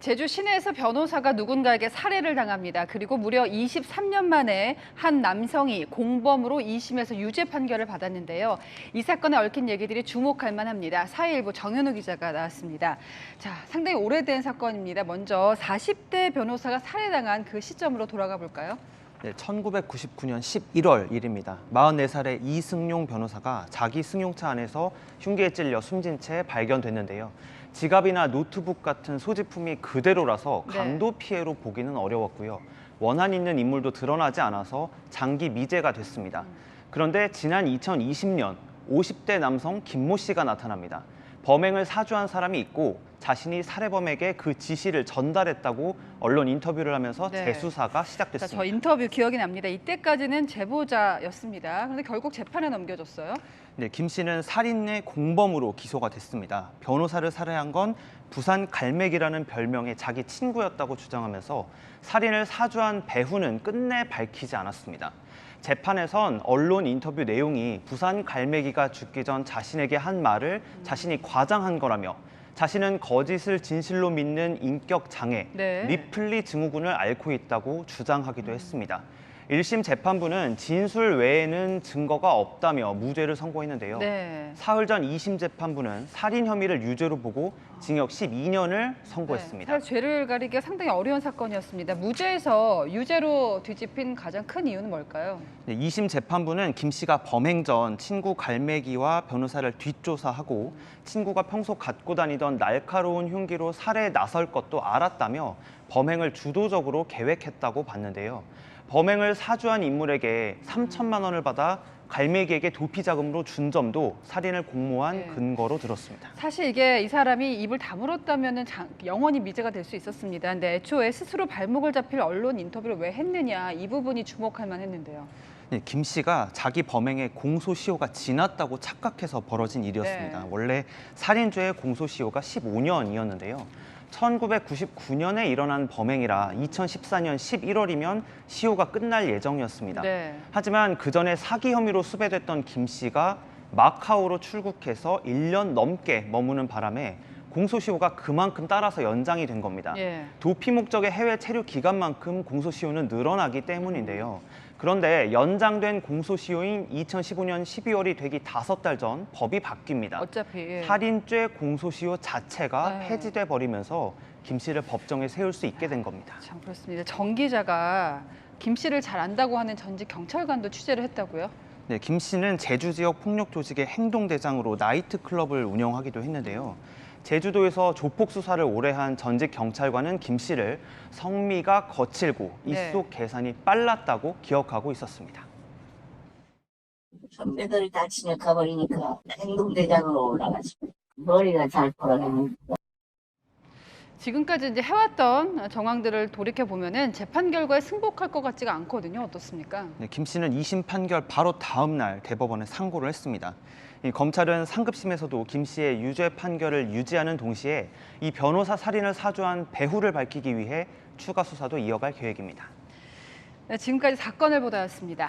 제주 시내에서 변호사가 누군가에게 살해를 당합니다. 그리고 무려 23년 만에 한 남성이 공범으로 2심에서 유죄 판결을 받았는데요. 이 사건에 얽힌 얘기들이 주목할 만합니다. 사회일보 정현우 기자가 나왔습니다. 자, 상당히 오래된 사건입니다. 먼저 40대 변호사가 살해당한 그 시점으로 돌아가 볼까요? 네, 1999년 11월 일입니다. 44살의 이승용 변호사가 자기 승용차 안에서 흉기에 찔려 숨진 채 발견됐는데요. 지갑이나 노트북 같은 소지품이 그대로라서 강도 피해로 보기는 어려웠고요. 원한 있는 인물도 드러나지 않아서 장기 미제가 됐습니다. 그런데 지난 2020년 50대 남성 김모 씨가 나타납니다. 범행을 사주한 사람이 있고 자신이 살해범에게 그 지시를 전달했다고 언론 인터뷰를 하면서 재수사가 시작됐습니다. 저 인터뷰 기억이 납니다. 이때까지는 제보자였습니다. 그런데 결국 재판에 넘겨졌어요. 네, 김 씨는 살인의 공범으로 기소가 됐습니다. 변호사를 살해한 건 부산 갈매기라는 별명의 자기 친구였다고 주장하면서 살인을 사주한 배후는 끝내 밝히지 않았습니다. 재판에선 언론 인터뷰 내용이 부산 갈매기가 죽기 전 자신에게 한 말을 자신이 과장한 거라며 자신은 거짓을 진실로 믿는 인격 장애, 리플리 증후군을 앓고 있다고 주장하기도 했습니다. 1심 재판부는 진술 외에는 증거가 없다며 무죄를 선고했는데요. 사흘 전 2심 재판부는 살인 혐의를 유죄로 보고 징역 12년을 선고했습니다. 사실 죄를 가리기가 상당히 어려운 사건이었습니다. 무죄에서 유죄로 뒤집힌 가장 큰 이유는 뭘까요? 2심 재판부는 김 씨가 범행 전 친구 갈매기와 변호사를 뒷조사하고 친구가 평소 갖고 다니던 날카로운 흉기로 살해에 나설 것도 알았다며 범행을 주도적으로 계획했다고 봤는데요. 범행을 사주한 인물에게 3천만 원을 받아 갈매기에게 도피 자금으로 준 점도 살인을 공모한 근거로 들었습니다. 사실 이게 이 사람이 입을 다물었다면 영원히 미제가 될 수 있었습니다. 근데 애초에 스스로 발목을 잡힐 언론 인터뷰를 왜 했느냐, 이 부분이 주목할 만했는데요. 네, 김 씨가 자기 범행의 공소시효가 지났다고 착각해서 벌어진 일이었습니다. 원래 살인죄의 공소시효가 15년이었는데요. 1999년에 일어난 범행이라 2014년 11월이면 시효가 끝날 예정이었습니다. 하지만 그 전에 사기 혐의로 수배됐던 김 씨가 마카오로 출국해서 1년 넘게 머무는 바람에 공소시효가 그만큼 따라서 연장이 된 겁니다. 도피 목적의 해외 체류 기간만큼 공소시효는 늘어나기 때문인데요. 그런데 연장된 공소시효인 2015년 12월이 되기 5달 전 법이 바뀝니다. 어차피 살인죄 공소시효 자체가 폐지돼 버리면서 김 씨를 법정에 세울 수 있게 된 겁니다. 참 그렇습니다. 정 기자가 김 씨를 잘 안다고 하는 전직 경찰관도 취재를 했다고요? 네, 김 씨는 제주 지역 폭력 조직의 행동대장으로 나이트클럽을 운영하기도 했는데요. 제주도에서 조폭 수사를 오래 한 전직 경찰관은 김 씨를 성미가 거칠고 입속 계산이 빨랐다고 기억하고 있었습니다. 선배들이 다 진역해버리니까 행동대장으로 올라가지고 머리가 잘 돌아가는. 지금까지 이제 해왔던 정황들을 돌이켜 보면은 재판 결과에 승복할 것 같지가 않거든요. 어떻습니까? 네, 김 씨는 2심 판결 바로 다음 날 대법원에 상고를 했습니다. 검찰은 상급심에서도 김 씨의 유죄 판결을 유지하는 동시에 이 변호사 살인을 사주한 배후를 밝히기 위해 추가 수사도 이어갈 계획입니다. 지금까지 사건을 보도했습니다.